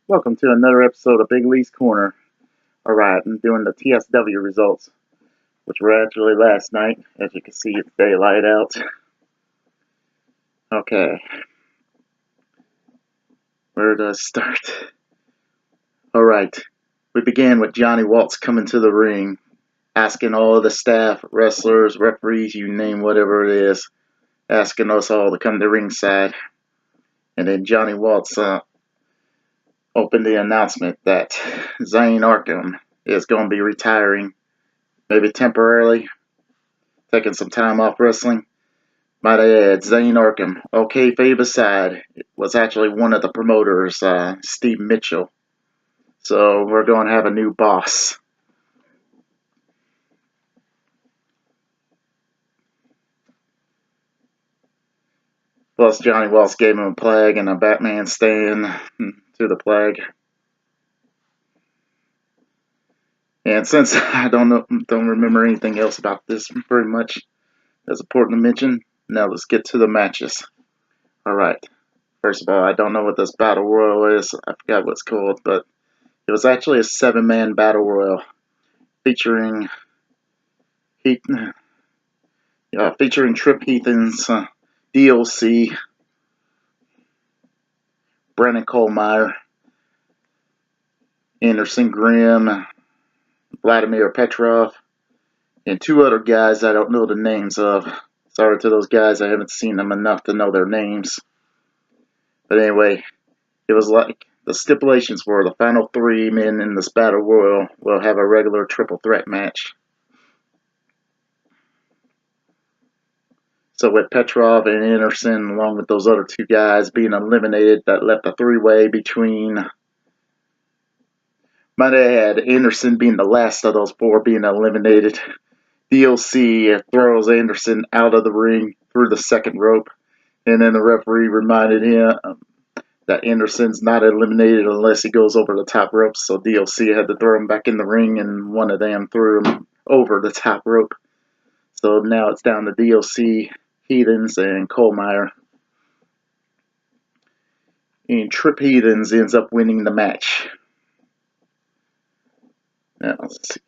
Welcome to another episode of Big Lee's Corner. Alright, I'm doing the TSW results, which were actually last night. As you can see, it's daylight out. Okay, where do I start? Alright, we began with Johnny Waltz coming to the ring, asking all the staff, wrestlers, referees, you name whatever it is, asking us all to come to ringside. And then Johnny Waltz opened the announcement that Zane Arkham is going to be retiring, maybe temporarily, taking some time off wrestling. Might add, Zane Arkham, kayfabe aside, was actually one of the promoters, Steve Mitchell. So we're going to have a new boss. Plus, Johnny Waltz gave him a plague and a Batman stand to the plague. And since I don't remember anything else about this very much that's important to mention, now let's get to the matches. Alright, first of all, I don't know what this Battle Royal is. I forgot what it's called, but it was actually a 7-man Battle Royal featuring Trip Heathens, DLC, Brandon Kohlmeyer, Anderson Grimm, Vladimir Petrov, and 2 other guys I don't know the names of. Sorry to those guys, I haven't seen them enough to know their names. But anyway, it was like the stipulations were the final 3 men in this Battle Royal will have a regular triple threat match. So with Petrov and Anderson, along with those other 2 guys being eliminated, that left a 3-way between, might add, Anderson being the last of those 4 being eliminated. DLC throws Anderson out of the ring through the second rope, and then the referee reminded him that Anderson's not eliminated unless he goes over the top rope, so DLC had to throw him back in the ring, and one of them threw him over the top rope. So now it's down to DLC, Heathens, and Kohlmeyer. And Trip Heathens ends up winning the match. Now, let's see.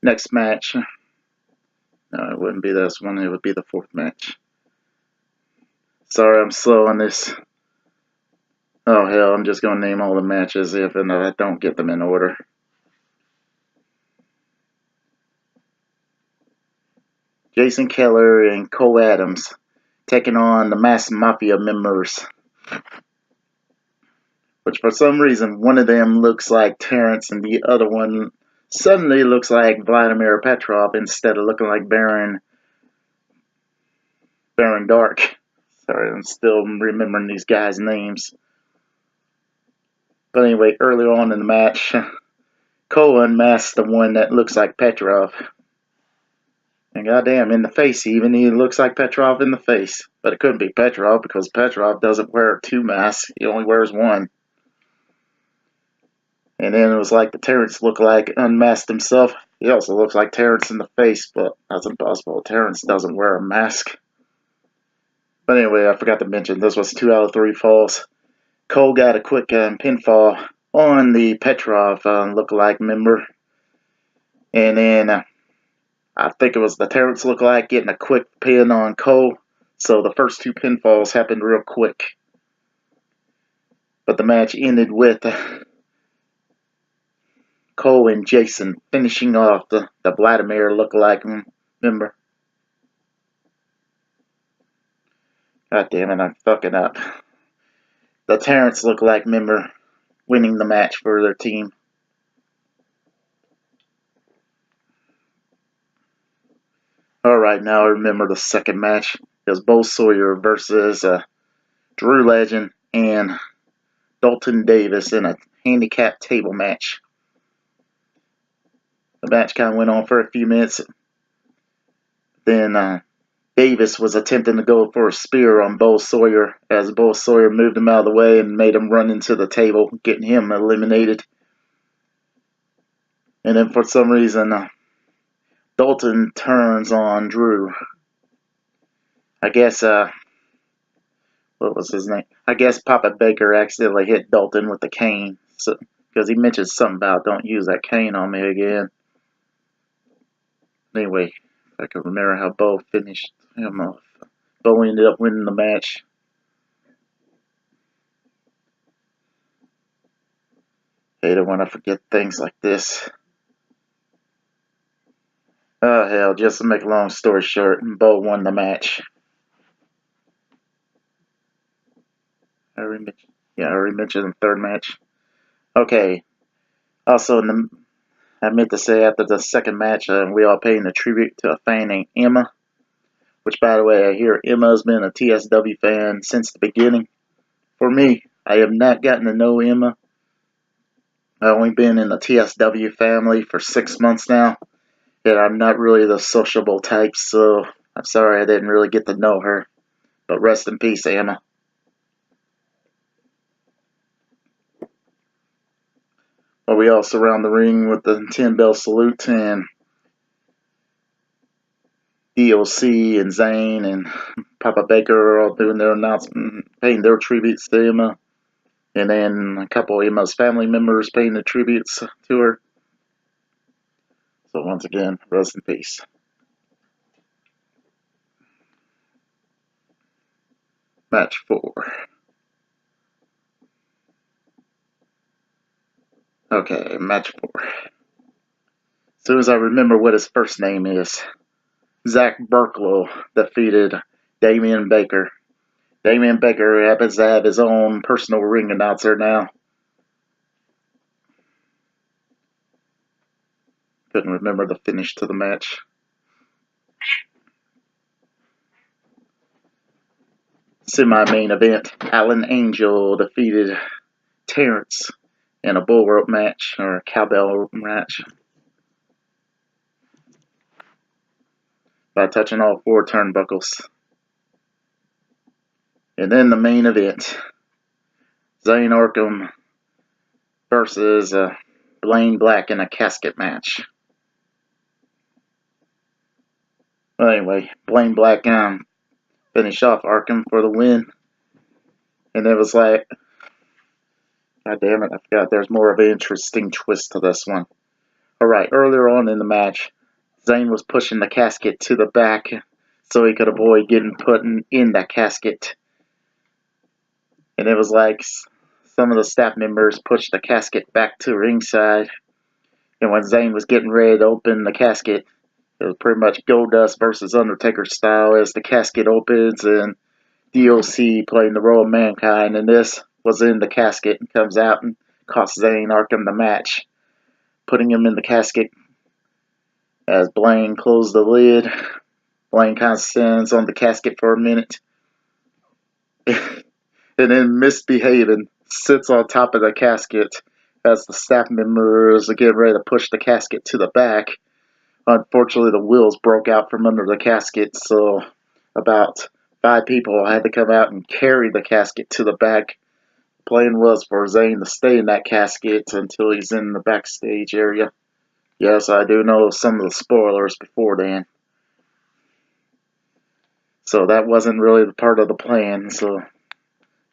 Next match. No, it wouldn't be this one. It would be the 4th match. Sorry, I'm slow on this. Oh, hell, I'm just going to name all the matches if I don't get them in order. Jason Keller and Cole Adams taking on the Mass Mafia members. Which for some reason, one of them looks like Terrence and the other one suddenly looks like Vladimir Petrov instead of looking like Baron Dark. Sorry, I'm still remembering these guys' names. But anyway, earlier on in the match, Cole unmasked the one that looks like Petrov. And goddamn, in the face, he looks like Petrov in the face. But it couldn't be Petrov because Petrov doesn't wear 2 masks. He only wears 1. And then it was like the Terrence lookalike unmasked himself. He also looks like Terrence in the face, but that's impossible. Terrence doesn't wear a mask. But anyway, I forgot to mention, this was 2 out of 3 falls. Cole got a quick pinfall on the Petrov lookalike member. And then I think it was the Terrence lookalike getting a quick pin on Cole. So the first 2 pinfalls happened real quick. But the match ended with Cole and Jason finishing off the Vladimir lookalike member. God damn it, I'm fucking up. The Terrence lookalike member winning the match for their team. Alright, now I remember the second match. It was Bo Sawyer versus Drew Legend and Dalton Davis in a handicap table match. The match kind of went on for a few minutes. Then Davis was attempting to go for a spear on Bo Sawyer as Bo Sawyer moved him out of the way and made him run into the table, getting him eliminated. And then for some reason, Dalton turns on Drew. I guess what was his name? I guess Papa Baker accidentally hit Dalton with the cane. So, because he mentioned something about don't use that cane on me again. Anyway, if I can remember how Bo finished him off. Bo ended up winning the match. Hate it when I forget things like this. Oh hell, just to make a long story short, Bo won the match. I already mentioned the third match. Okay. Also, I meant to say after the second match, we all paying a tribute to a fan named Emma. Which, by the way, I hear Emma has been a TSW fan since the beginning. For me, I have not gotten to know Emma. I've only been in the TSW family for 6 months now. Yet I'm not really the sociable type, so I'm sorry I didn't really get to know her. But rest in peace, Emma. Well, we all surround the ring with the 10-bell salute, and DLC and Zane and Papa Baker are all doing their announcement, paying their tributes to Emma. And then a couple of Emma's family members paying the tributes to her. So once again, rest in peace. Match 4. Okay, match 4. As soon as I remember what his first name is, Zach Burklow defeated Damian Baker. Damian Baker happens to have his own personal ring announcer now. Couldn't remember the finish to the match. Semi-main event, Alan Angel defeated Terrence in a bull rope match, or a cowbell match, by touching all 4 turnbuckles. And then the main event, Zane Arkham versus Blaine Black in a casket match. Well, anyway, Blaine Black finished off Arkham for the win. And it was like, God damn it, I forgot there's more of an interesting twist to this one. Alright, earlier on in the match, Zane was pushing the casket to the back so he could avoid getting put in that casket. And it was like some of the staff members pushed the casket back to ringside. And when Zane was getting ready to open the casket, it was pretty much Goldust versus Undertaker style as the casket opens and DLC playing the role of Mankind. And this was in the casket and comes out and costs Zane Arkham the match, putting him in the casket. As Blaine closed the lid, Blaine kind of stands on the casket for a minute. And then misbehaving, sits on top of the casket as the staff members are getting ready to push the casket to the back. Unfortunately, the wheels broke out from under the casket, so about 5 people had to come out and carry the casket to the back. The plan was for Zane to stay in that casket until he's in the backstage area. Yes, I do know some of the spoilers before then. So that wasn't really the part of the plan, so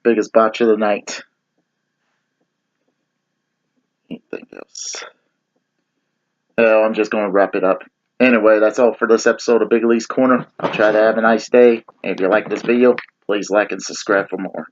biggest botch of the night. Anything else? Well, I'm just going to wrap it up. Anyway, that's all for this episode of Big Lee's Corner. I'll try to have a nice day. And if you like this video, please like and subscribe for more.